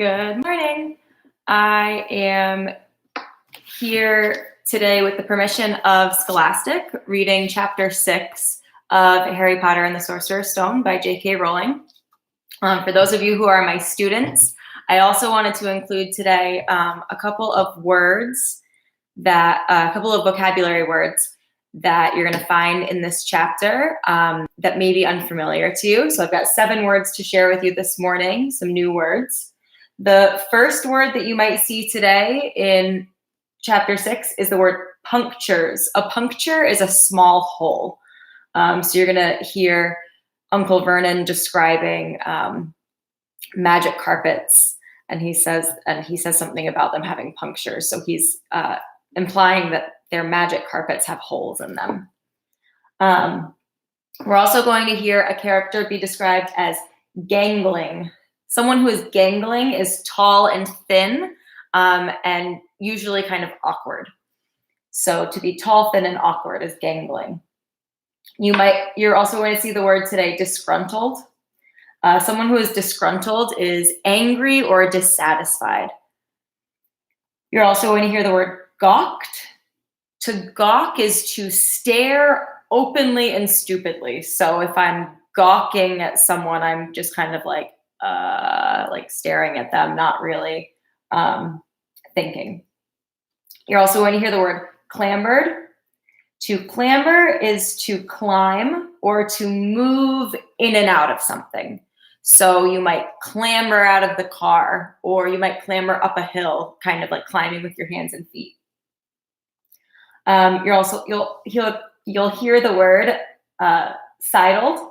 Good morning. I am here today with the permission of Scholastic, reading chapter 6 of Harry Potter and the Sorcerer's Stone by J.K. Rowling. For those of you who are my students, I also wanted to include today a couple of vocabulary words that you're going to find in this chapter that may be unfamiliar to you. So I've got 7 words to share with you this morning, some new words. The first word that you might see today in chapter 6 is the word punctures. A puncture is a small hole. So you're going to hear Uncle Vernon describing magic carpets, and he says something about them having punctures. So he's implying that their magic carpets have holes in them. We're also going to hear a character be described as gangling. Someone who is gangling is tall and thin, and usually kind of awkward. So to be tall, thin, and awkward is gangling. You're also going to see the word today, disgruntled. Someone who is disgruntled is angry or dissatisfied. You're also going to hear the word gawked. To gawk is to stare openly and stupidly. So if I'm gawking at someone, I'm just kind of like staring at them, not really thinking. You're also going to hear the word clambered. To clamber is to climb or to move in and out of something. So you might clamber out of the car, or you might clamber up a hill, kind of like climbing with your hands and feet. You'll hear the word sidled.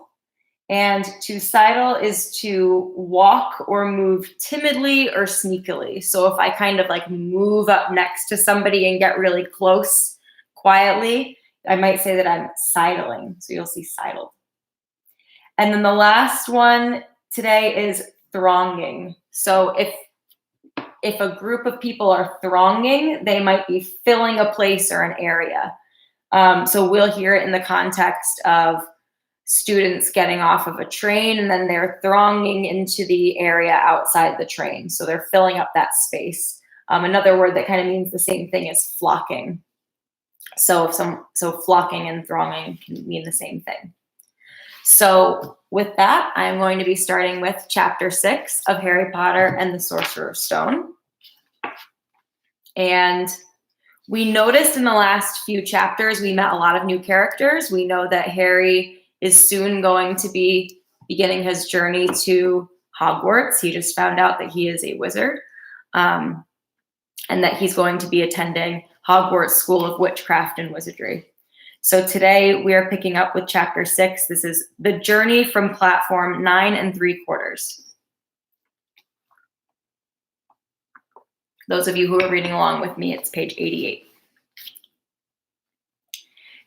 And to sidle is to walk or move timidly or sneakily. So if I kind of like move up next to somebody and get really close quietly, I might say that I'm sidling. So you'll see sidled. And then the last one today is thronging. So if a group of people are thronging, they might be filling a place or an area. So we'll hear it in the context of students getting off of a train, and then they're thronging into the area outside the train. So they're filling up that space. Another word that kind of means the same thing is flocking. So flocking and thronging can mean the same thing. So with that, I'm going to be starting with chapter 6 of Harry Potter and the Sorcerer's Stone. And we noticed in the last few chapters, we met a lot of new characters. We know that Harry is soon going to be beginning his journey to Hogwarts. He just found out that he is a wizard, and that he's going to be attending Hogwarts School of Witchcraft and Wizardry. So today we are picking up with chapter 6. This is the journey from platform 9 3/4. Those of you who are reading along with me, it's page 88.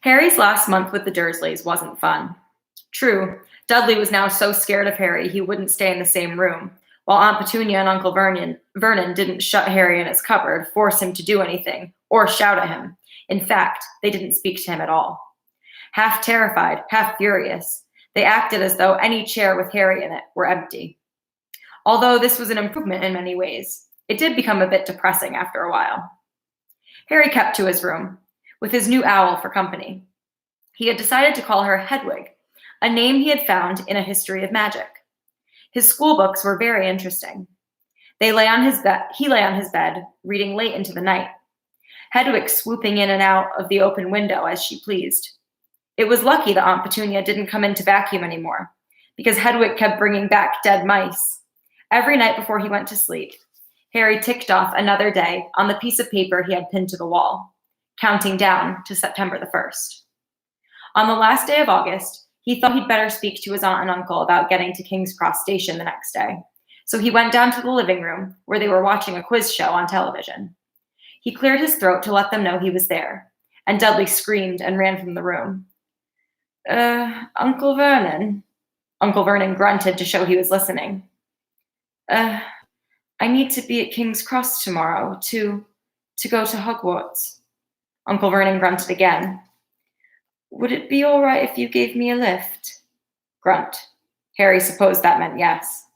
Harry's last month with the Dursleys wasn't fun. True, Dudley was now so scared of Harry he wouldn't stay in the same room, while Aunt Petunia and Uncle Vernon didn't shut Harry in his cupboard, force him to do anything, or shout at him. In fact, they didn't speak to him at all. Half terrified, half furious, they acted as though any chair with Harry in it were empty. Although this was an improvement in many ways, it did become a bit depressing after a while. Harry kept to his room, with his new owl for company. He had decided to call her Hedwig, a name he had found in a history of magic. His school books were very interesting. He lay on his bed, reading late into the night, Hedwig swooping in and out of the open window as she pleased. It was lucky that Aunt Petunia didn't come in to vacuum anymore, because Hedwig kept bringing back dead mice. Every night before he went to sleep, Harry ticked off another day on the piece of paper he had pinned to the wall, counting down to September the 1st. On the last day of August, he thought he'd better speak to his aunt and uncle about getting to King's Cross Station the next day. So he went down to the living room, where they were watching a quiz show on television. He cleared his throat to let them know he was there, and Dudley screamed and ran from the room. Uncle Vernon? Uncle Vernon grunted to show he was listening. I need to be at King's Cross tomorrow to go to Hogwarts. Uncle Vernon grunted again. Would it be all right if you gave me a lift? Grunt. Harry supposed that meant yes.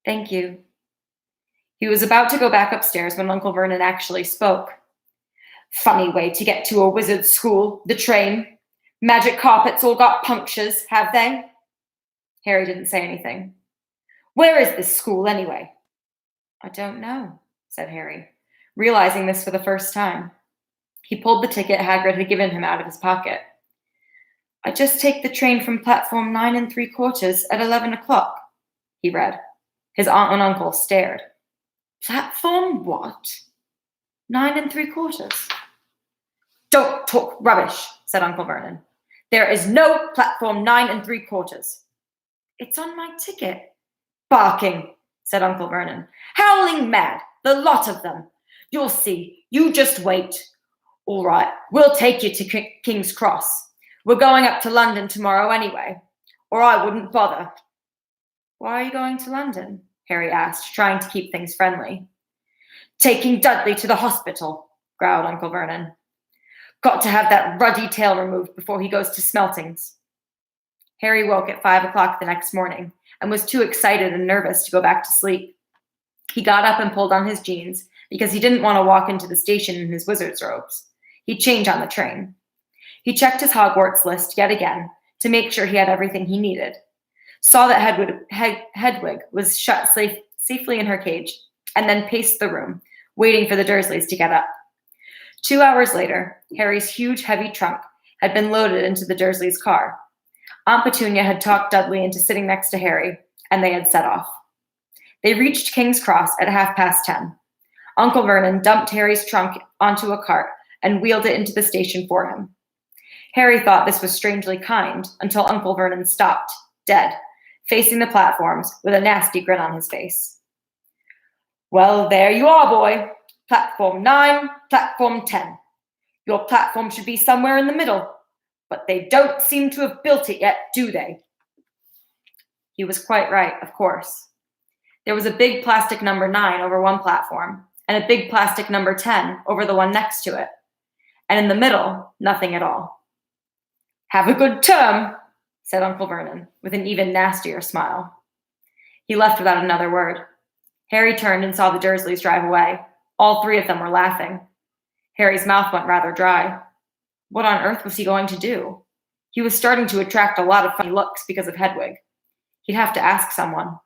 Thank you. He was about to go back upstairs when Uncle Vernon actually spoke. Funny way to get to a wizard's school, the train. Magic carpets all got punctures, have they? Harry didn't say anything. Where is this school, anyway? I don't know, said Harry, realizing this for the first time. He pulled the ticket Hagrid had given him out of his pocket. I just take the train from platform 9 3/4 at 11 o'clock, he read. His aunt and uncle stared. Platform what? 9 3/4. Don't talk rubbish, said Uncle Vernon. There is no platform 9 3/4. It's on my ticket. Barking, said Uncle Vernon. Howling mad, the lot of them. You'll see. You just wait. All right, we'll take you to King's Cross. We're going up to London tomorrow anyway, or I wouldn't bother. Why are you going to London? Harry asked, trying to keep things friendly. Taking Dudley to the hospital, growled Uncle Vernon. Got to have that ruddy tail removed before he goes to Smeltings. Harry woke at 5 o'clock the next morning and was too excited and nervous to go back to sleep. He got up and pulled on his jeans because he didn't want to walk into the station in his wizard's robes. He'd change on the train. He checked his Hogwarts list yet again to make sure he had everything he needed, saw that Hedwig was shut safely in her cage, and then paced the room, waiting for the Dursleys to get up. 2 hours later, Harry's huge, heavy trunk had been loaded into the Dursleys' car. Aunt Petunia had talked Dudley into sitting next to Harry, and they had set off. They reached King's Cross at 10:30. Uncle Vernon dumped Harry's trunk onto a cart and wheeled it into the station for him. Harry thought this was strangely kind until Uncle Vernon stopped, dead, facing the platforms with a nasty grin on his face. Well, there you are, boy. Platform 9, platform 10. Your platform should be somewhere in the middle, but they don't seem to have built it yet, do they? He was quite right, of course. There was a big plastic number 9 over one platform, and a big plastic number 10 over the one next to it. And in the middle, nothing at all. Have a good term, said Uncle Vernon, with an even nastier smile. He left without another word. Harry turned and saw the Dursleys drive away. All three of them were laughing. Harry's mouth went rather dry. What on earth was he going to do? He was starting to attract a lot of funny looks because of Hedwig. He'd have to ask someone.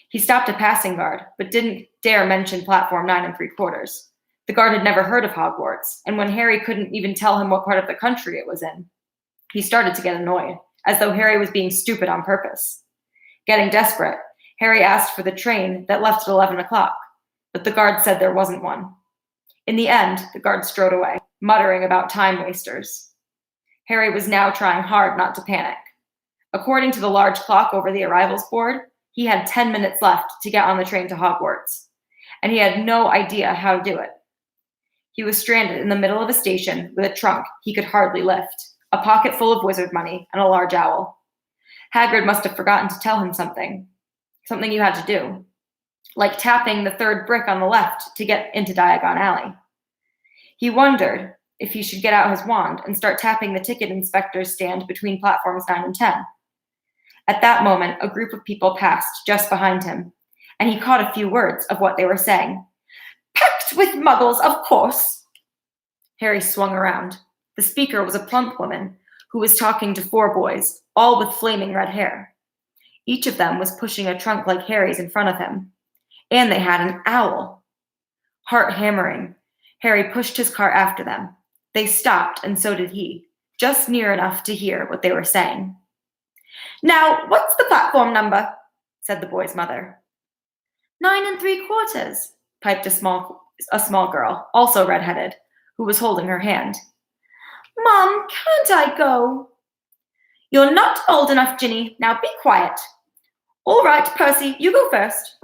He stopped a passing guard, but didn't dare mention platform 9 3/4. The guard had never heard of Hogwarts, and when Harry couldn't even tell him what part of the country it was in, he started to get annoyed, as though Harry was being stupid on purpose. Getting desperate, Harry asked for the train that left at 11 o'clock, but the guard said there wasn't one. In the end, the guard strode away, muttering about time wasters. Harry was now trying hard not to panic. According to the large clock over the arrivals board, he had 10 minutes left to get on the train to Hogwarts, and he had no idea how to do it. He was stranded in the middle of a station with a trunk he could hardly lift, a pocket full of wizard money, and a large owl. Hagrid must have forgotten to tell him something you had to do, like tapping the third brick on the left to get into Diagon Alley. He wondered if he should get out his wand and start tapping the ticket inspector's stand between platforms 9 and 10. At that moment, a group of people passed just behind him, and he caught a few words of what they were saying. Packed with muggles, of course. Harry swung around. The speaker was a plump woman who was talking to 4 boys, all with flaming red hair. Each of them was pushing a trunk like Harry's in front of him, and they had an owl. Heart hammering, Harry pushed his car after them. They stopped, and so did he, just near enough to hear what they were saying. Now, what's the platform number? Said the boy's mother. 9 3/4, piped a small girl, also red-headed, who was holding her hand. Mom, can't I go? You're not old enough, Ginny. Now be quiet. All right, Percy, you go first.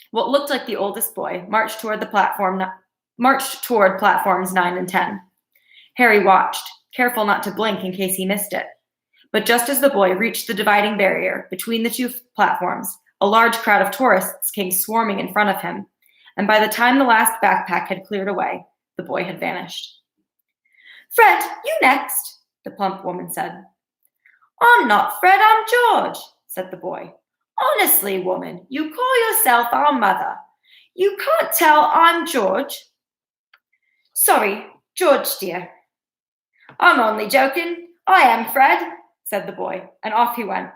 What looked like the oldest boy marched toward platforms 9 and 10. Harry watched, careful not to blink in case he missed it. But just as the boy reached the dividing barrier between the 2 platforms, a large crowd of tourists came swarming in front of him, and by the time the last backpack had cleared away, the boy had vanished. Fred, you next, the plump woman said. I'm not Fred, I'm George, said the boy. Honestly, woman, you call yourself our mother. You can't tell I'm George. Sorry, George, dear. I'm only joking. I am Fred, said the boy, and off he went.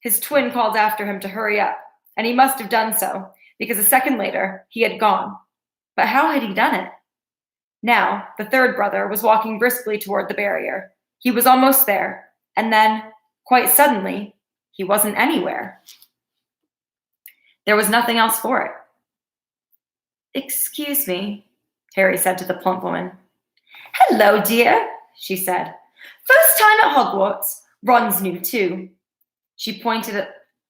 His twin called after him to hurry up, and he must have done so, because a second later he had gone. But how had he done it? Now, the third brother was walking briskly toward the barrier. He was almost there, and then, quite suddenly, he wasn't anywhere. There was nothing else for it. Excuse me, Harry said to the plump woman. Hello, dear, she said. First time at Hogwarts. Ron's new too. She pointed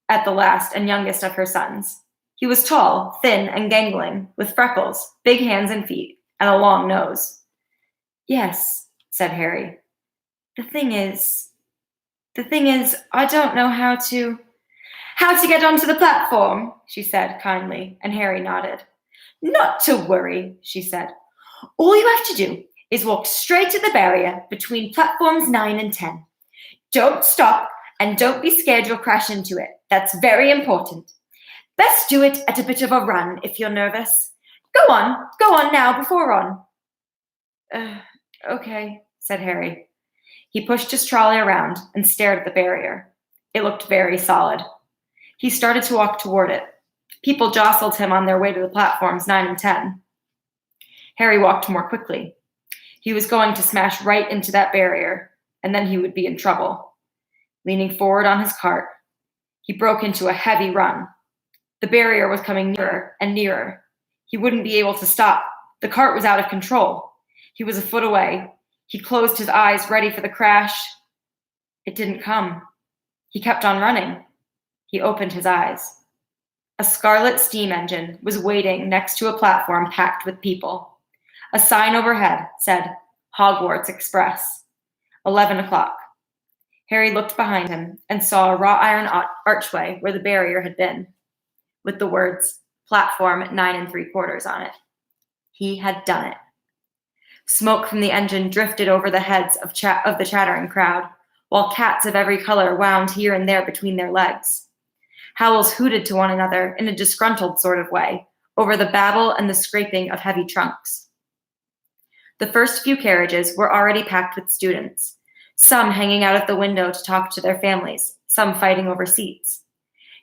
at the last and youngest of her sons. He was tall, thin, and gangling, with freckles, big hands and feet, and a long nose. Yes, said Harry. The thing is, I don't know how to get onto the platform, she said kindly, and Harry nodded. Not to worry, she said. All you have to do is walk straight to the barrier between platforms 9 and 10. Don't stop, and don't be scared you'll crash into it. That's very important. Best do it at a bit of a run if you're nervous. Go on now before Ron. Okay, said Harry. He pushed his trolley around and stared at the barrier. It looked very solid. He started to walk toward it. People jostled him on their way to the platforms 9 and 10. Harry walked more quickly. He was going to smash right into that barrier, and then he would be in trouble. Leaning forward on his cart, he broke into a heavy run. The barrier was coming nearer and nearer. He wouldn't be able to stop. The cart was out of control. He was a foot away. He closed his eyes, ready for the crash. It didn't come. He kept on running. He opened his eyes. A scarlet steam engine was waiting next to a platform packed with people. A sign overhead said, Hogwarts Express, 11 o'clock. Harry looked behind him and saw a wrought iron archway where the barrier had been, with the words, platform 9 3/4 on it. He had done it. Smoke from the engine drifted over the heads of the chattering crowd, while cats of every color wound here and there between their legs. Howls hooted to one another in a disgruntled sort of way over the babble and the scraping of heavy trunks. The first few carriages were already packed with students, some hanging out of the window to talk to their families, some fighting over seats.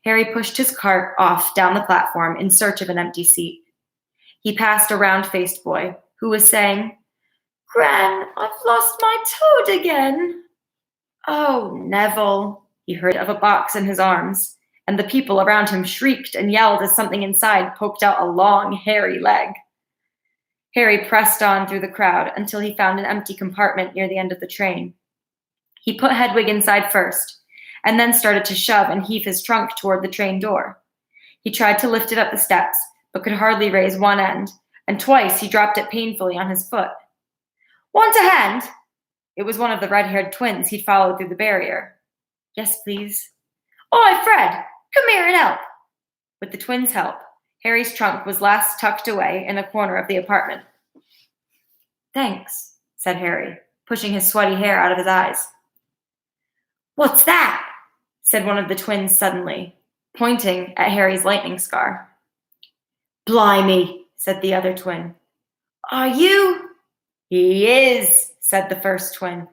Harry pushed his cart off down the platform in search of an empty seat. He passed a round-faced boy who was saying, Gran, I've lost my toad again. Oh, Neville, he heard of a box in his arms, and the people around him shrieked and yelled as something inside poked out a long, hairy leg. Harry pressed on through the crowd until he found an empty compartment near the end of the train. He put Hedwig inside first, and then started to shove and heave his trunk toward the train door. He tried to lift it up the steps, but could hardly raise one end, and twice he dropped it painfully on his foot. Want a hand? It was one of the red-haired twins he'd followed through the barrier. Yes, please. Oi, Fred, come here and help. With the twins' help, Harry's trunk was last tucked away in a corner of the apartment. Thanks, said Harry, pushing his sweaty hair out of his eyes. What's that? Said one of the twins suddenly, pointing at Harry's lightning scar. Blimey, said the other twin. Are you? He is, said the first twin.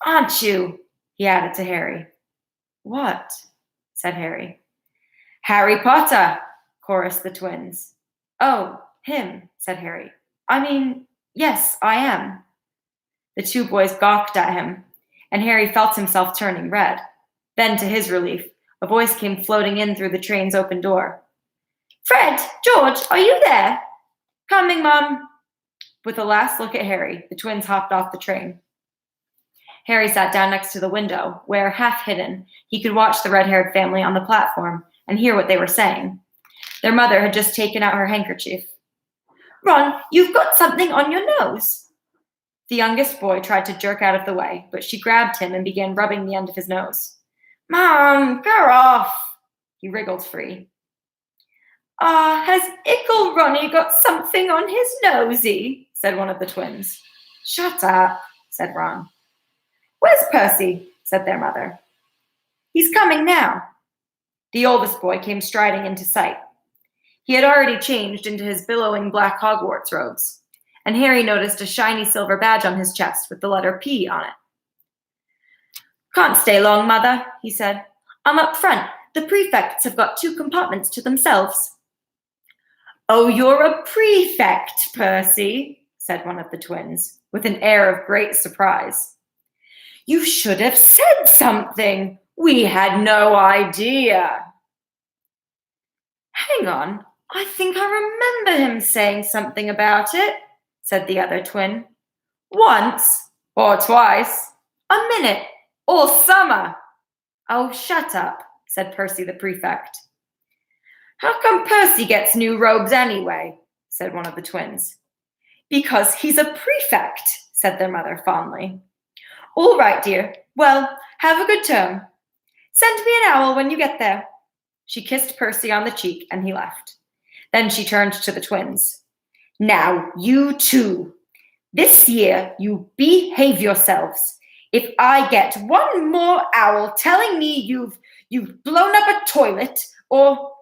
Aren't you? He added to Harry. What? Said Harry. Harry Potter, chorused the twins. Oh, him, said Harry. I mean, yes, I am. The two boys gawked at him, and Harry felt himself turning red. Then, to his relief, a voice came floating in through the train's open door. Fred, George, are you there? Coming, Mum. With a last look at Harry, the twins hopped off the train. Harry sat down next to the window, where, half hidden, he could watch the red-haired family on the platform and hear what they were saying. Their mother had just taken out her handkerchief. Ron, you've got something on your nose. The youngest boy tried to jerk out of the way, but she grabbed him and began rubbing the end of his nose. Mom, go off. He wriggled free. Has Ickle Ronnie got something on his nosy? Said one of the twins. Shut up, said Ron. Where's Percy? Said their mother. He's coming now. The oldest boy came striding into sight. He had already changed into his billowing black Hogwarts robes, and Harry noticed a shiny silver badge on his chest with the letter P on it. "Can't stay long, Mother," he said. "I'm up front. The prefects have got 2 compartments to themselves." "Oh, you're a prefect, Percy," said one of the twins, with an air of great surprise. "You should have said something. We had no idea." "Hang on, I think I remember him saying something about it," said the other twin. "Once, or twice, a minute, or summer." "Oh, shut up," said Percy the prefect. "How come Percy gets new robes anyway?" said one of the twins. "Because he's a prefect," said their mother fondly. "All right, dear. Well, have a good term. Send me an owl when you get there." She kissed Percy on the cheek, and he left. Then she turned to the twins. "Now, you two. This year, you behave yourselves. If I get one more owl telling me you've blown up a toilet, or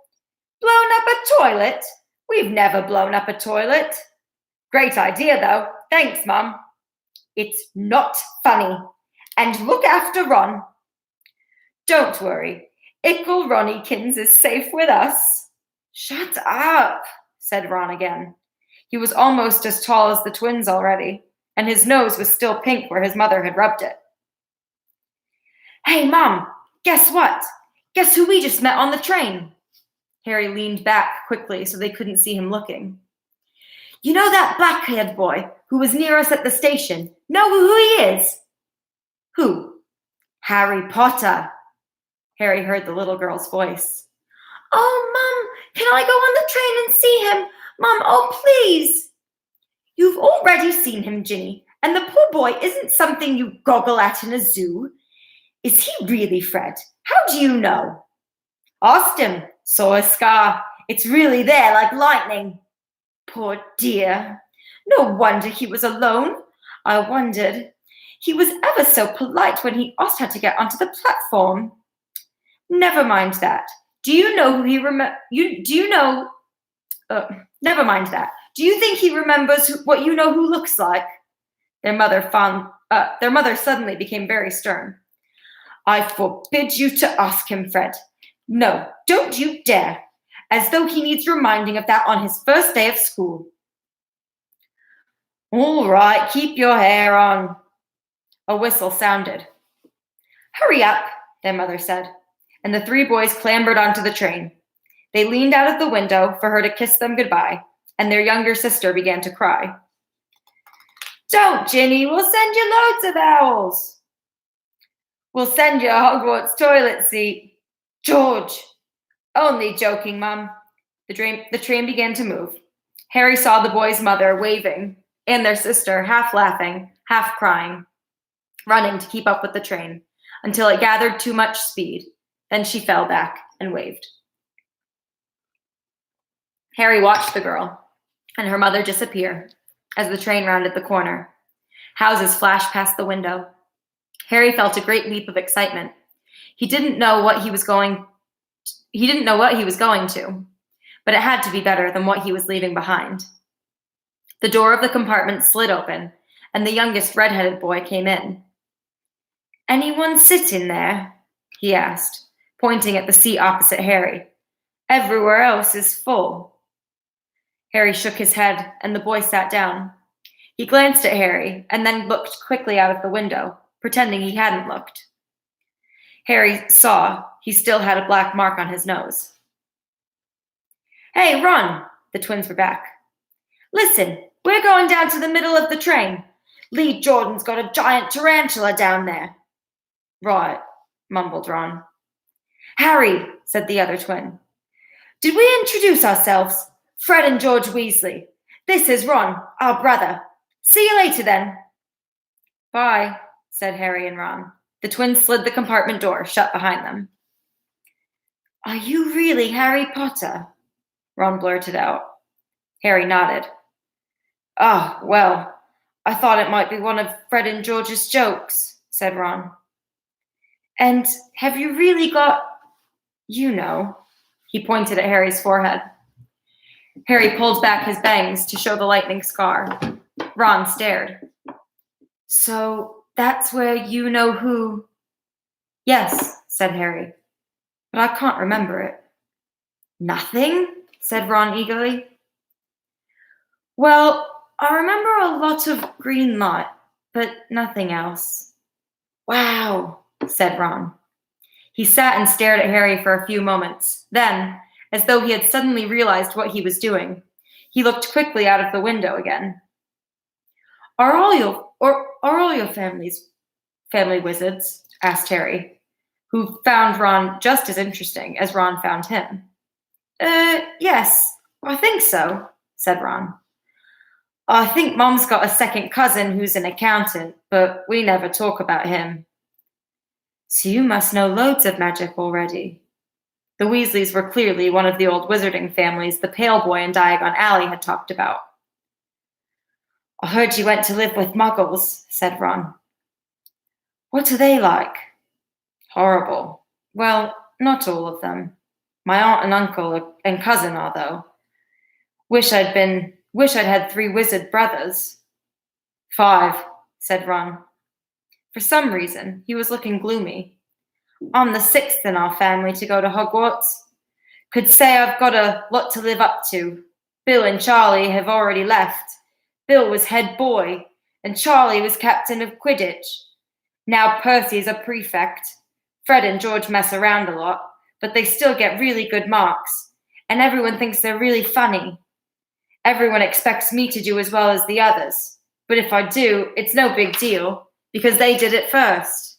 blown up a toilet? We've never blown up a toilet. Great idea, though. Thanks, Mum. It's not funny. And look after Ron." "Don't worry. Ickle Ronnykins is safe with us." "Shut up," said Ron again. He was almost as tall as the twins already, and his nose was still pink where his mother had rubbed it. "Hey, Mum, guess what? Guess who we just met on the train?" Harry leaned back quickly so they couldn't see him looking. "You know that black-haired boy who was near us at the station? Know who he is?" "Who?" "Harry Potter." Harry heard the little girl's voice. "Oh, Mum, can I go on the train and see him? Mum, oh, please." "You've already seen him, Ginny, and the poor boy isn't something you goggle at in a zoo. Is he really, Fred? How do you know?" "Asked him. Saw a scar. It's really there like lightning." "Poor dear. No wonder he was alone. I wondered. He was ever so polite when he asked her to get onto the platform." "Never mind that. Do you know who he never mind that. Do you think he remembers what you know who looks like?" Their mother suddenly became very stern. "I forbid you to ask him, Fred. No, don't you dare. As though he needs reminding of that on his first day of school." "All right, keep your hair on." A whistle sounded. "Hurry up," their mother said, and the 3 boys clambered onto the train. They leaned out of the window for her to kiss them goodbye, and their younger sister began to cry. "Don't, Ginny, we'll send you loads of owls." "We'll send you a Hogwarts toilet seat." "George." "Only joking, Mum." The train began to move. Harry saw the boy's mother waving, and their sister half laughing, half crying, running to keep up with the train, until it gathered too much speed. Then she fell back and waved. Harry watched the girl and her mother disappear as the train rounded the corner. Houses flashed past the window. Harry felt a great leap of excitement. He didn't know what he was going to, but it had to be better than what he was leaving behind. The door of the compartment slid open, and the youngest red-headed boy came in. "Anyone sitting there?" he asked, pointing at the seat opposite Harry. "Everywhere else is full." Harry shook his head, and the boy sat down. He glanced at Harry, and then looked quickly out of the window, pretending he hadn't looked. Harry saw he still had a black mark on his nose. "Hey, Ron," the twins were back. "Listen, we're going down to the middle of the train. Lee Jordan's got a giant tarantula down there." "Right," mumbled Ron. "Harry," said the other twin. "Did we introduce ourselves? Fred and George Weasley. This is Ron, our brother. See you later, then." "Bye," said Harry and Ron. The twins slid the compartment door shut behind them. "Are you really Harry Potter?" Ron blurted out. Harry nodded. "Oh, well, I thought it might be one of Fred and George's jokes," said Ron. "And have you really got, he pointed at Harry's forehead. Harry pulled back his bangs to show the lightning scar. Ron stared. So that's where you know who? Yes, said Harry, but I can't remember it. Nothing? Said Ron eagerly. Well, I remember a lot of green light, but nothing else. Wow, said Ron. He sat and stared at Harry for a few moments. Then, as though he had suddenly realized what he was doing, he looked quickly out of the window again. Are all your family wizards? Asked Harry, who found Ron just as interesting as Ron found him. Yes, I think so, said Ron. I think Mom's got a second cousin who's an accountant, but we never talk about him. So you must know loads of magic already. The Weasleys were clearly one of the old wizarding families the Pale Boy in Diagon Alley had talked about. I heard you went to live with Muggles, said Ron. What are they like? Horrible. Well, not all of them. My aunt and uncle and cousin are, though. Wish I'd had 3 wizard brothers. 5, said Ron. For some reason, he was looking gloomy. I'm the 6th in our family to go to Hogwarts. Could say I've got a lot to live up to. Bill and Charlie have already left. Bill was head boy, and Charlie was captain of Quidditch. Now Percy's a prefect. Fred and George mess around a lot, but they still get really good marks, and everyone thinks they're really funny. Everyone expects me to do as well as the others, but if I do, it's no big deal, because they did it first.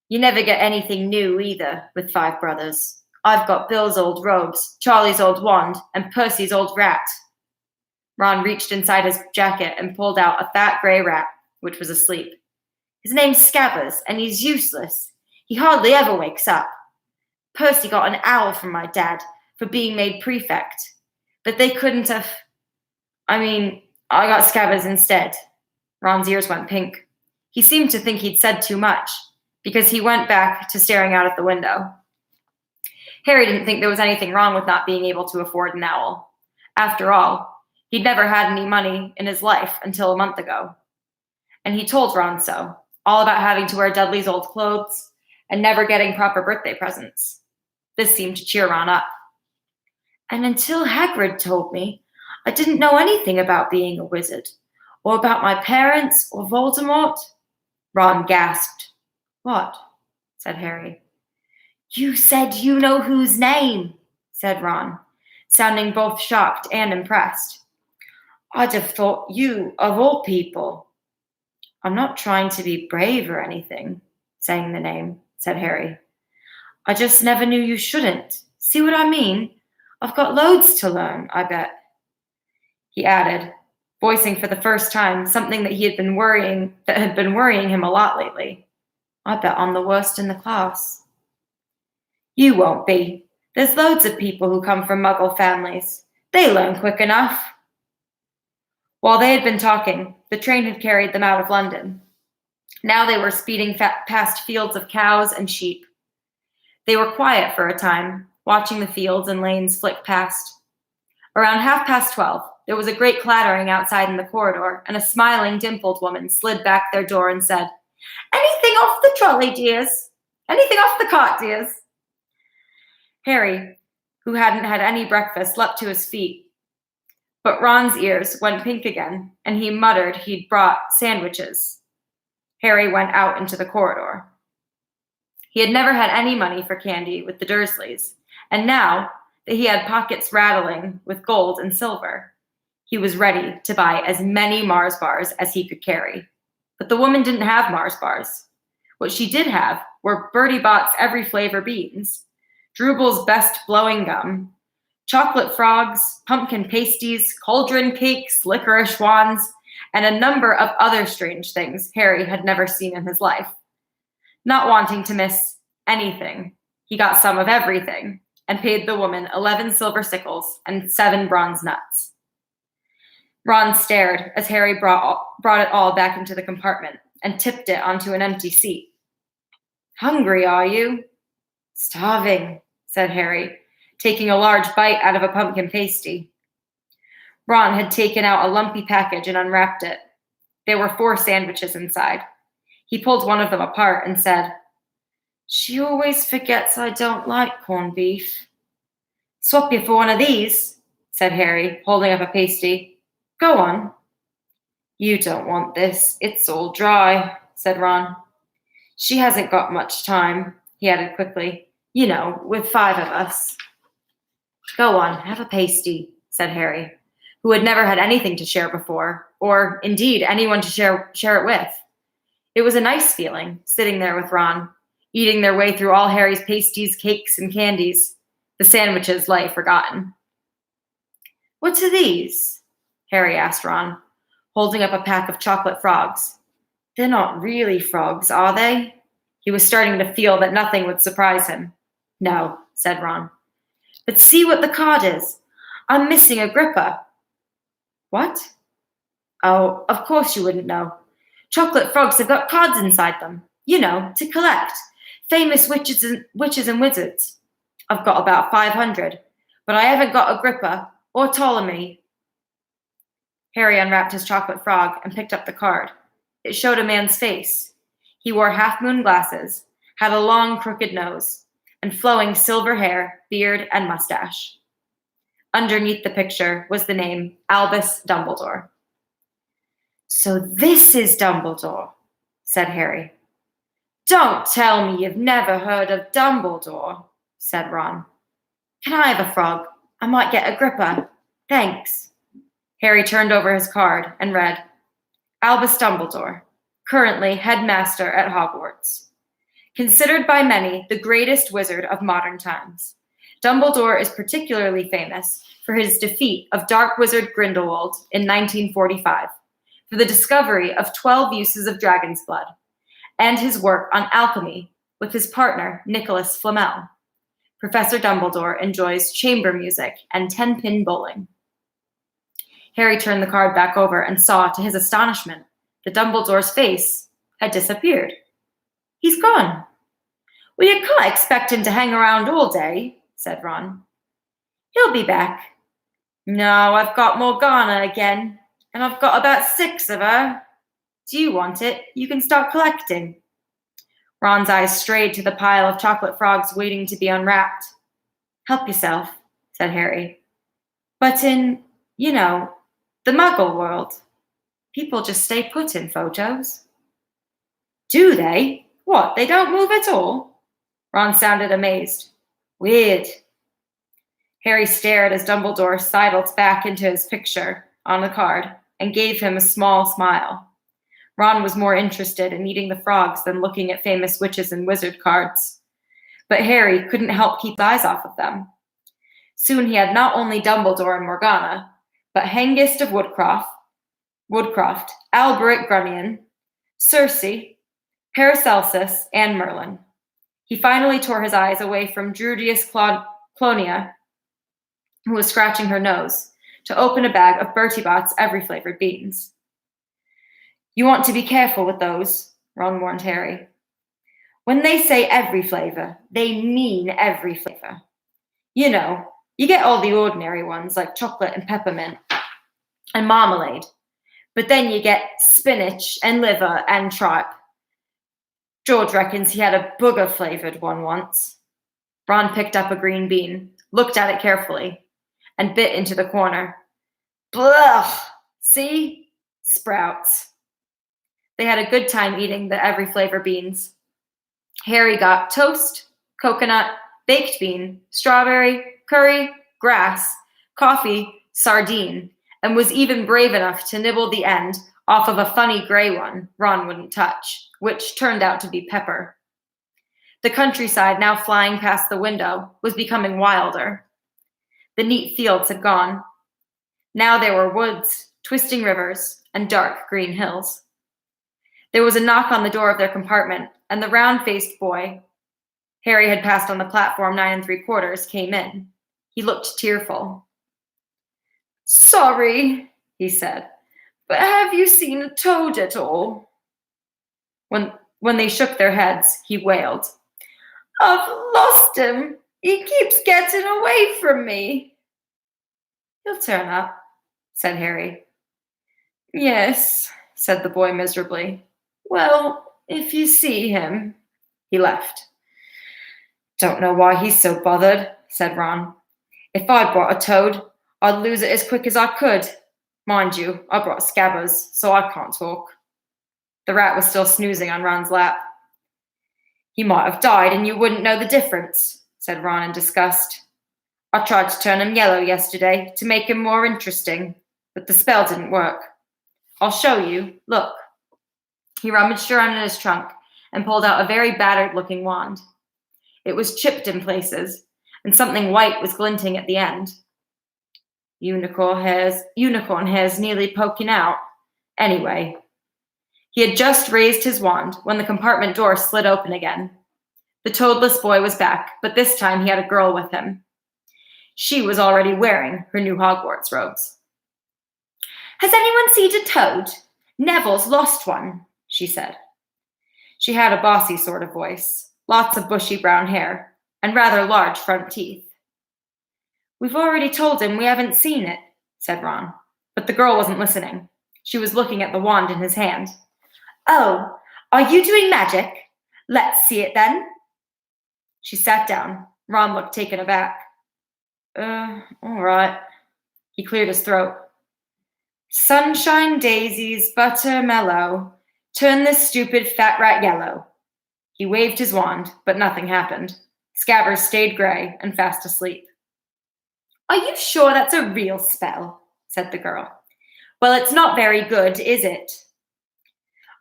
You never get anything new either with 5 brothers. I've got Bill's old robes, Charlie's old wand, and Percy's old rat. Ron reached inside his jacket and pulled out a fat grey rat, which was asleep. His name's Scabbers, and he's useless. He hardly ever wakes up. Percy got an owl from my dad for being made prefect, but they couldn't have... I got Scabbers instead. Ron's ears went pink. He seemed to think he'd said too much, because he went back to staring out at the window. Harry didn't think there was anything wrong with not being able to afford an owl. After all, he'd never had any money in his life until a month ago. And he told Ron so, all about having to wear Dudley's old clothes and never getting proper birthday presents. This seemed to cheer Ron up. And until Hagrid told me, I didn't know anything about being a wizard, or about my parents, or Voldemort. Ron gasped. What? Said Harry. You said you know whose name, said Ron, sounding both shocked and impressed. I'd have thought you, of all people. I'm not trying to be brave or anything, saying the name, said Harry. I just never knew you shouldn't. See what I mean? I've got loads to learn, I bet. He added, voicing for the first time something that had been worrying him a lot lately. I bet I'm the worst in the class. You won't be. There's loads of people who come from Muggle families. They learn quick enough. While they had been talking, the train had carried them out of London. Now they were speeding past fields of cows and sheep. They were quiet for a time, watching the fields and lanes flick past. Around 12:30, there was a great clattering outside in the corridor, and a smiling, dimpled woman slid back their door and said, Anything off the trolley, dears? Anything off the cart, dears? Harry, who hadn't had any breakfast, leapt to his feet. But Ron's ears went pink again, and he muttered he'd brought sandwiches. Harry went out into the corridor. He had never had any money for candy with the Dursleys, and now that he had pockets rattling with gold and silver, he was ready to buy as many Mars bars as he could carry. But the woman didn't have Mars bars. What she did have were Bertie Bott's every flavor beans, Drubel's best blowing gum, chocolate frogs, pumpkin pasties, cauldron cakes, licorice wands, and a number of other strange things Harry had never seen in his life. Not wanting to miss anything, he got some of everything and paid the woman 11 silver sickles and 7 bronze nuts. Ron stared as Harry brought it all back into the compartment and tipped it onto an empty seat. Hungry, are you? Starving, said Harry, taking a large bite out of a pumpkin pasty. Ron had taken out a lumpy package and unwrapped it. There were 4 sandwiches inside. He pulled one of them apart and said, "She always forgets I don't like corned beef." "Swap you for one of these," said Harry, holding up a pasty. "Go on." "You don't want this. It's all dry," said Ron. "She hasn't got much time," he added quickly. "You know, with 5 of us." "Go on, have a pasty," said Harry, who had never had anything to share before, or, indeed, anyone to share it with. It was a nice feeling, sitting there with Ron, eating their way through all Harry's pasties, cakes, and candies, the sandwiches lay forgotten. "What are these?" Harry asked Ron, holding up a pack of chocolate frogs. "They're not really frogs, are they?" He was starting to feel that nothing would surprise him. "No," said Ron. "But see what the card is. I'm missing a gripper." "What?" "Oh, of course you wouldn't know. Chocolate frogs have got cards inside them. You know, to collect. Famous witches and wizards. I've got about 500, but I haven't got a gripper or Ptolemy." Harry unwrapped his chocolate frog and picked up the card. It showed a man's face. He wore half-moon glasses, had a long, crooked nose, and flowing silver hair, beard, and mustache. Underneath the picture was the name Albus Dumbledore. "So this is Dumbledore," said Harry. "Don't tell me you've never heard of Dumbledore," said Ron. "Can I have a frog? I might get a gripper. Thanks." Harry turned over his card and read, "Albus Dumbledore, currently headmaster at Hogwarts. Considered by many the greatest wizard of modern times, Dumbledore is particularly famous for his defeat of Dark Wizard Grindelwald in 1945, for the discovery of 12 uses of dragon's blood, and his work on alchemy with his partner Nicholas Flamel. Professor Dumbledore enjoys chamber music and 10-pin bowling." Harry turned the card back over and saw, to his astonishment, that Dumbledore's face had disappeared. "He's gone." "Well, you can't expect him to hang around all day," said Ron. "He'll be back." "No, I've got Morgana again, and I've got about 6 of her. Do you want it? You can start collecting." Ron's eyes strayed to the pile of chocolate frogs waiting to be unwrapped. "Help yourself," said Harry. "But in, the Muggle world, people just stay put in photos." "Do they? What, they don't move at all?" Ron sounded amazed. "Weird." Harry stared as Dumbledore sidled back into his picture on the card and gave him a small smile. Ron was more interested in eating the frogs than looking at famous witches and wizard cards. But Harry couldn't help keep his eyes off of them. Soon he had not only Dumbledore and Morgana, but Hengist of Woodcroft, Alberic Grunion, Circe, Paracelsus, and Merlin. He finally tore his eyes away from Drudius Clonia, who was scratching her nose, to open a bag of Bertie Bott's every-flavored beans. "You want to be careful with those," Ron warned Harry. "When they say every flavor, they mean every flavor. You get all the ordinary ones like chocolate and peppermint and marmalade, but then you get spinach and liver and tripe. George reckons he had a booger-flavored one once." Ron picked up a green bean, looked at it carefully, and bit into the corner. "Blech! See? Sprouts." They had a good time eating the every flavor beans. Harry got toast, coconut, baked bean, strawberry, curry, grass, coffee, sardine, and was even brave enough to nibble the end off of a funny gray one Ron wouldn't touch, which turned out to be pepper. The countryside, now flying past the window, was becoming wilder. The neat fields had gone. Now there were woods, twisting rivers, and dark green hills. There was a knock on the door of their compartment, and the round-faced boy Harry had passed on the platform 9 3/4 came in. He looked tearful. "Sorry," he said, "but have you seen a toad at all?" When they shook their heads, he wailed, "I've lost him. He keeps getting away from me." "He'll turn up," said Harry. Yes, said the boy miserably. Well, if you see him. He left. Don't know why he's so bothered, said Ron. If I'd brought a toad, I'd lose it as quick as I could. Mind you, I brought Scabbers, so I can't talk. The rat was still snoozing on Ron's lap. He might have died and you wouldn't know the difference, said Ron in disgust. I tried to turn him yellow yesterday to make him more interesting, but the spell didn't work. I'll show you. Look. He rummaged around in his trunk and pulled out a very battered-looking wand. It was chipped in places, and something white was glinting at the end. Unicorn hairs nearly poking out. Anyway, he had just raised his wand when the compartment door slid open again. The toadless boy was back, but this time he had a girl with him. She was already wearing her new Hogwarts robes. Has anyone seen a toad? Neville's lost one, she said. She had a bossy sort of voice, lots of bushy brown hair, and rather large front teeth. We've already told him we haven't seen it, said Ron, but the girl wasn't listening. She was looking at the wand in his hand. Oh, are you doing magic? Let's see it then. She sat down. Ron looked taken aback. All right. He cleared his throat. Sunshine daisies, butter mellow, turn this stupid fat rat yellow. He waved his wand, but nothing happened. Scabbers stayed grey and fast asleep. Are you sure that's a real spell? Said the girl. Well, it's not very good, is it?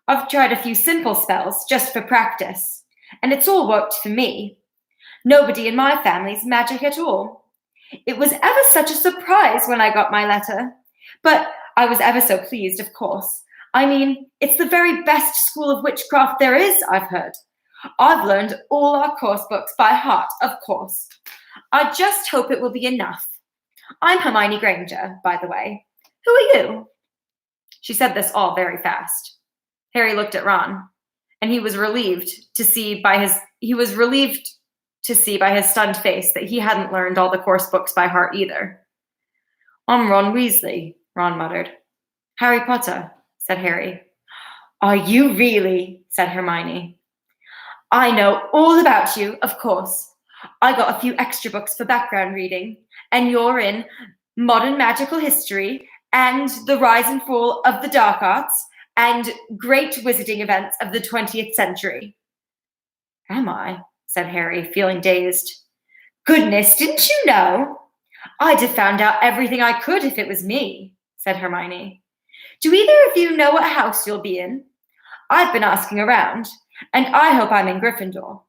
I've tried a few simple spells just for practice, and it's all worked for me. Nobody in my family's magic at all. It was ever such a surprise when I got my letter, but I was ever so pleased, of course. I mean, it's the very best school of witchcraft there is, I've heard. I've learned all our course books by heart, of course. I just hope it will be enough. I'm Hermione Granger, by the way. Who are you? She said this all very fast. Harry looked at Ron, and he was relieved to see by his stunned face that he hadn't learned all the course books by heart either. I'm Ron Weasley, Ron muttered. Harry Potter, said Harry. Are you really? Said Hermione. I know all about you, of course. I got a few extra books for background reading, and you're in Modern Magical History and The Rise and Fall of the Dark Arts and Great Wizarding Events of the 20th Century. Am I? Said Harry, feeling dazed. Goodness, didn't you know? I'd have found out everything I could if it was me, said Hermione. Do either of you know what house you'll be in? I've been asking around, and I hope I'm in Gryffindor.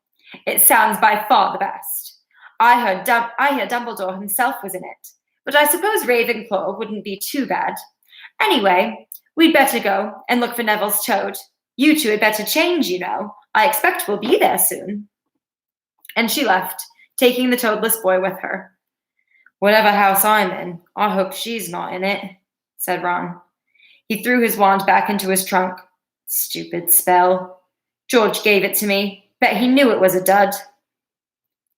It sounds by far the best. I heard Dumbledore himself was in it, but I suppose Ravenclaw wouldn't be too bad. Anyway, we'd better go and look for Neville's toad. You two had better change, you know. I expect we'll be there soon. And she left, taking the toadless boy with her. Whatever house I'm in, I hope she's not in it, said Ron. He threw his wand back into his trunk. Stupid spell. George gave it to me. Bet he knew it was a dud.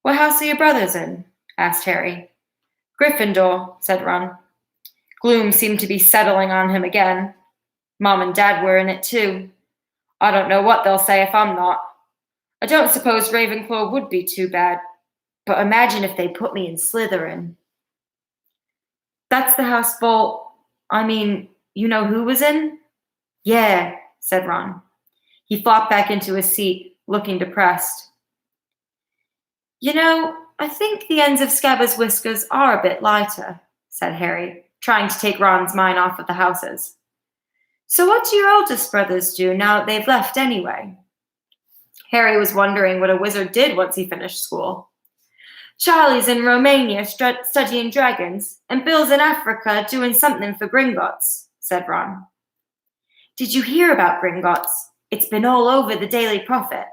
What house are your brothers in? Asked Harry. Gryffindor, said Ron. Gloom seemed to be settling on him again. Mom and Dad were in it too. I don't know what they'll say if I'm not. I don't suppose Ravenclaw would be too bad, but imagine if they put me in Slytherin. That's the house you know who was in? Yeah, said Ron. He flopped back into his seat, looking depressed. You know, I think the ends of Scabbers' whiskers are a bit lighter, said Harry, trying to take Ron's mind off of the houses. So what do your oldest brothers do now that they've left anyway? Harry was wondering what a wizard did once he finished school. Charlie's in Romania studying dragons, and Bill's in Africa doing something for Gringotts, said Ron. Did you hear about Gringotts? It's been all over the Daily Prophet.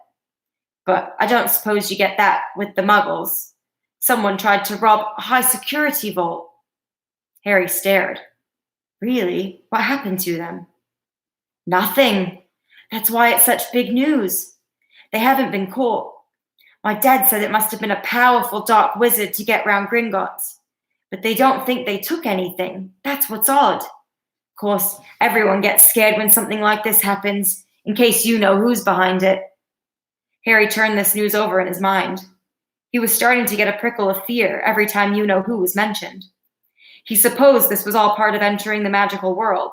But I don't suppose you get that with the Muggles. Someone tried to rob a high-security vault. Harry stared. Really? What happened to them? Nothing. That's why it's such big news. They haven't been caught. My dad said it must have been a powerful dark wizard to get round Gringotts. But they don't think they took anything. That's what's odd. Of course, everyone gets scared when something like this happens, in case you know who's behind it. Harry turned this news over in his mind. He was starting to get a prickle of fear every time you know who was mentioned. He supposed this was all part of entering the magical world,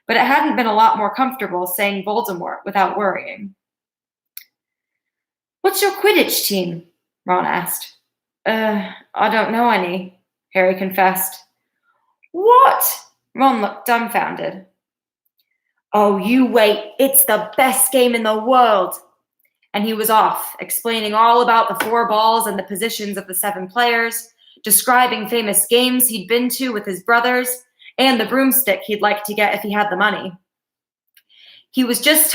but it hadn't been a lot more comfortable saying Voldemort without worrying. "What's your Quidditch team?" Ron asked. I don't know any," Harry confessed. "What?" Ron looked dumbfounded. "Oh, you wait. It's the best game in the world." And he was off, explaining all about the 4 balls and the positions of the 7 players, describing famous games he'd been to with his brothers, and the broomstick he'd like to get if he had the money. He was just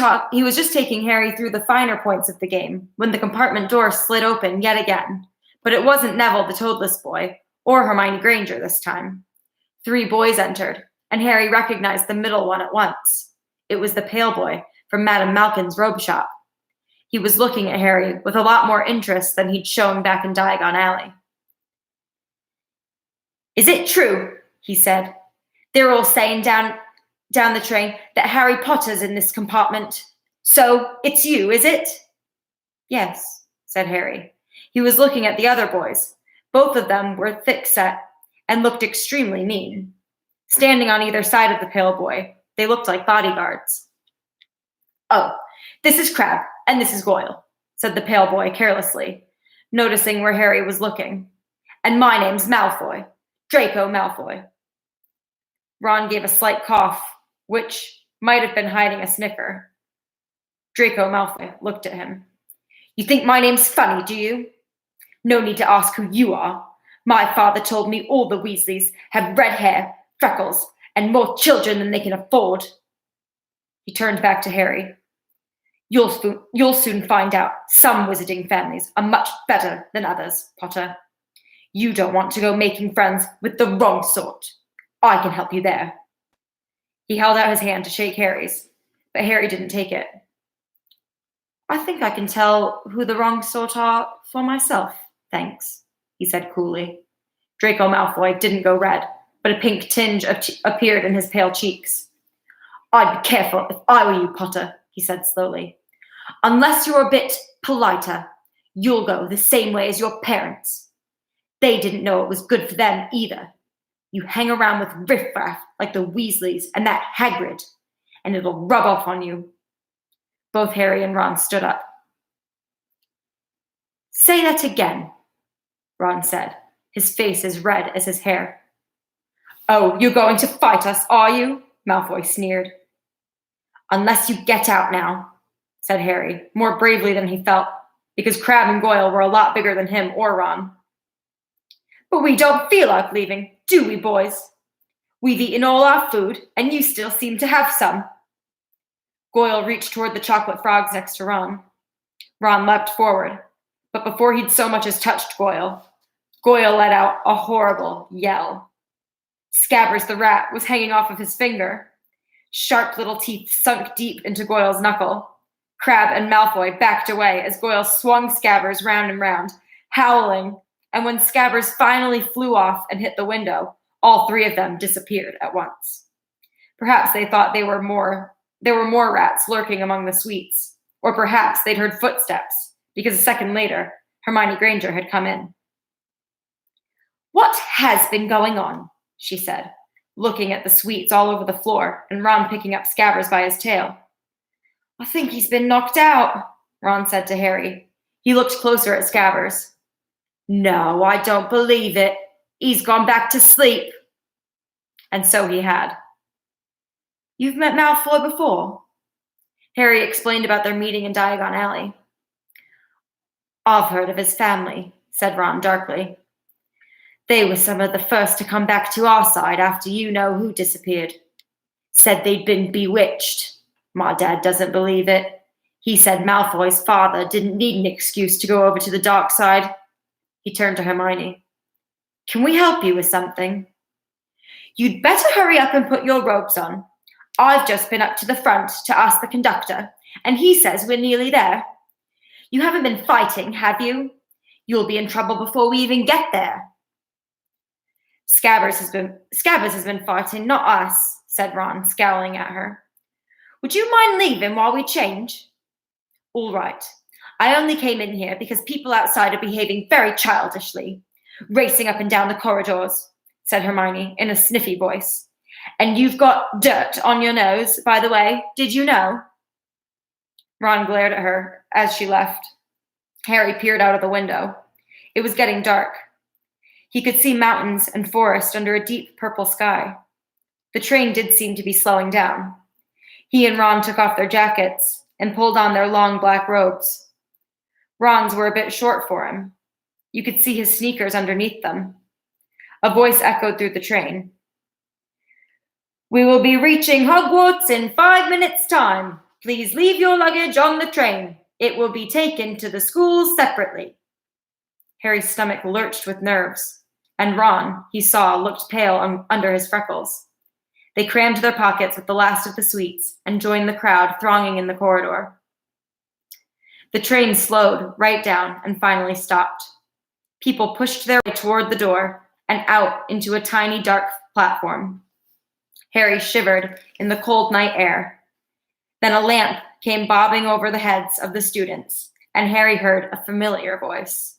taking Harry through the finer points of the game when the compartment door slid open yet again, but it wasn't Neville the Toadless Boy, or Hermione Granger this time. 3 boys entered, and Harry recognized the middle one at once. It was the pale boy from Madame Malkin's robe shop. He was looking at Harry with a lot more interest than he'd shown back in Diagon Alley. "Is it true," he said, "they're all saying down the train that Harry Potter's in this compartment? So, it's you, is it?" "Yes," said Harry. He was looking at the other boys. Both of them were thick-set and looked extremely mean. Standing on either side of the pale boy, they looked like bodyguards. "Oh, this is Crabbe, and this is Goyle," said the pale boy carelessly, noticing where Harry was looking. "And my name's Malfoy, Draco Malfoy." Ron gave a slight cough, which might have been hiding a snicker. Draco Malfoy looked at him. "You think my name's funny, do you? No need to ask who you are. My father told me all the Weasleys have red hair, freckles, and more children than they can afford." He turned back to Harry. You'll soon find out some wizarding families are much better than others, Potter. You don't want to go making friends with the wrong sort. I can help you there." He held out his hand to shake Harry's, but Harry didn't take it. "I think I can tell who the wrong sort are for myself, thanks," he said coolly. Draco Malfoy didn't go red, but a pink tinge appeared in his pale cheeks. "I'd be careful if I were you, Potter," he said slowly. "Unless you're a bit politer, you'll go the same way as your parents. They didn't know it was good for them either. You hang around with riffraff like the Weasleys and that Hagrid, and it'll rub off on you." Both Harry and Ron stood up. "Say that again," Ron said, his face as red as his hair. "Oh, you're going to fight us, are you?" Malfoy sneered. "Unless you get out now," said Harry, more bravely than he felt, because Crabbe and Goyle were a lot bigger than him or Ron. "But we don't feel like leaving, do we, boys? We've eaten all our food, and you still seem to have some." Goyle reached toward the chocolate frogs next to Ron. Ron leapt forward, but before he'd so much as touched Goyle let out a horrible yell. Scabbers the rat was hanging off of his finger. Sharp little teeth sunk deep into Goyle's knuckle. Crabbe and Malfoy backed away as Goyle swung Scabbers round and round, howling, and when Scabbers finally flew off and hit the window, all 3 of them disappeared at once. Perhaps they thought there were more rats lurking among the sweets, or perhaps they'd heard footsteps, because a second later, Hermione Granger had come in. "What has been going on?" she said, looking at the sweets all over the floor and Ron picking up Scabbers by his tail. "I think he's been knocked out," Ron said to Harry. He looked closer at Scabbers. "No, I don't believe it. He's gone back to sleep." And so he had. "You've met Malfoy before?" Harry explained about their meeting in Diagon Alley. "I've heard of his family," said Ron darkly. "They were some of the first to come back to our side after you-know-who disappeared. Said they'd been bewitched. My dad doesn't believe it. He said Malfoy's father didn't need an excuse to go over to the dark side." He turned to Hermione. "Can we help you with something?" "You'd better hurry up and put your robes on. I've just been up to the front to ask the conductor, and he says we're nearly there. You haven't been fighting, have you? You'll be in trouble before we even get there." Scabbers has been fighting, not us, said Ron, scowling at her. Would you mind leaving while we change? All right. I only came in here because people outside are behaving very childishly, racing up and down the corridors, said Hermione in a sniffy voice. And you've got dirt on your nose, by the way. Did you know? Ron glared at her as she left. Harry peered out of the window. It was getting dark. He could see mountains and forest under a deep purple sky. The train did seem to be slowing down. He and Ron took off their jackets and pulled on their long black robes. Ron's were a bit short for him. You could see his sneakers underneath them. A voice echoed through the train. We will be reaching Hogwarts in 5 minutes' time. Please leave your luggage on the train. It will be taken to the schools separately. Harry's stomach lurched with nerves, and Ron, he saw, looked pale under his freckles. They crammed their pockets with the last of the sweets and joined the crowd thronging in the corridor. The train slowed right down and finally stopped. People pushed their way toward the door and out into a tiny dark platform. Harry shivered in the cold night air. Then a lamp came bobbing over the heads of the students, and Harry heard a familiar voice.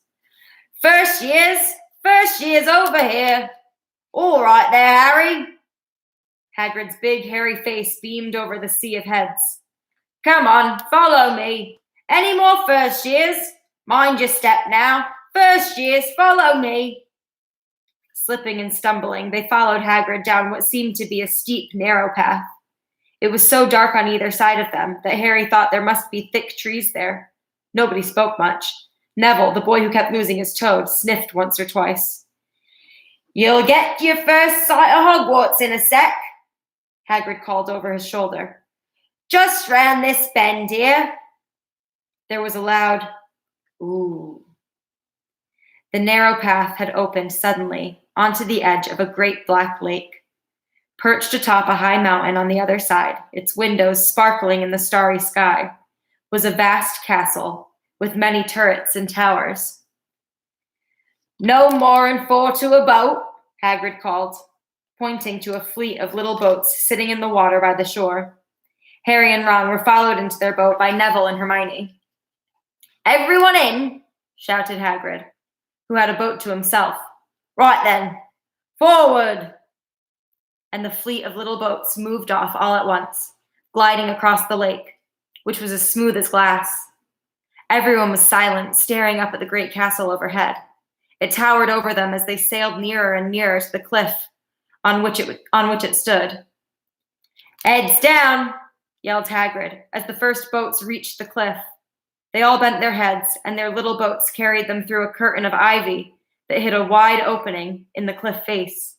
First years over here. All right there, Harry. Hagrid's big, hairy face beamed over the sea of heads. Come on, follow me. Any more first years? Mind your step now. First years, follow me. Slipping and stumbling, they followed Hagrid down what seemed to be a steep, narrow path. It was so dark on either side of them that Harry thought there must be thick trees there. Nobody spoke much. Neville, the boy who kept losing his toad, sniffed once or twice. You'll get your first sight of Hogwarts in a sec, Hagrid called over his shoulder. Just round this bend here. There was a loud, ooh. The narrow path had opened suddenly onto the edge of a great black lake. Perched atop a high mountain on the other side, its windows sparkling in the starry sky, was a vast castle with many turrets and towers. No more'n 4 to a boat, Hagrid called, pointing to a fleet of little boats sitting in the water by the shore. Harry and Ron were followed into their boat by Neville and Hermione. Everyone in, shouted Hagrid, who had a boat to himself. Right then, forward! And the fleet of little boats moved off all at once, gliding across the lake, which was as smooth as glass. Everyone was silent, staring up at the great castle overhead. It towered over them as they sailed nearer and nearer to the cliff on which it stood. Heads down, yelled Hagrid, as the first boats reached the cliff. They all bent their heads, and their little boats carried them through a curtain of ivy that hid a wide opening in the cliff face.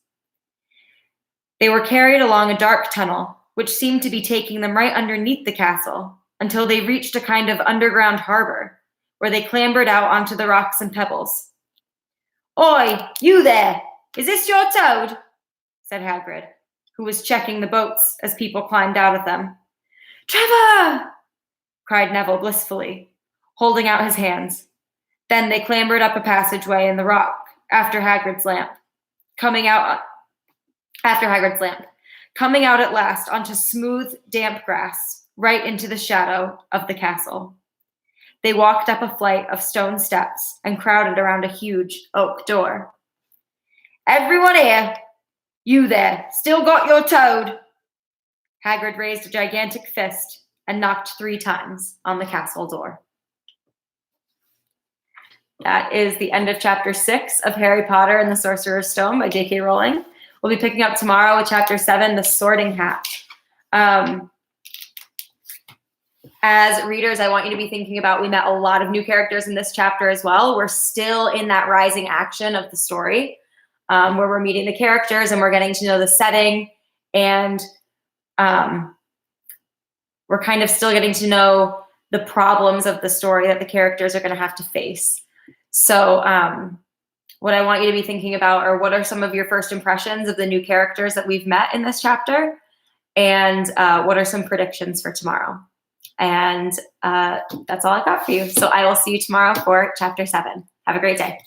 They were carried along a dark tunnel, which seemed to be taking them right underneath the castle, until they reached a kind of underground harbor, where they clambered out onto the rocks and pebbles. Oi, you there! Is this your toad? Said Hagrid, who was checking the boats as people climbed out of them. Trevor! Cried Neville blissfully, holding out his hands. Then they clambered up a passageway in the rock after Hagrid's lamp, coming out at last onto smooth, damp grass, right into the shadow of the castle. They walked up a flight of stone steps and crowded around a huge oak door. Everyone here! You there, still got your toad? Hagrid raised a gigantic fist and knocked 3 times on the castle door. That is the end of chapter 6 of Harry Potter and the Sorcerer's Stone by J.K. Rowling. We'll be picking up tomorrow with chapter 7, The Sorting Hat. As readers, I want you to be thinking about, we met a lot of new characters in this chapter as well. We're still in that rising action of the story, where we're meeting the characters and we're getting to know the setting, and we're kind of still getting to know the problems of the story that the characters are going to have to face. So what I want you to be thinking about are, what are some of your first impressions of the new characters that we've met in this chapter? And what are some predictions for tomorrow? And that's all I got for you. So I will see you tomorrow for chapter 7. Have a great day.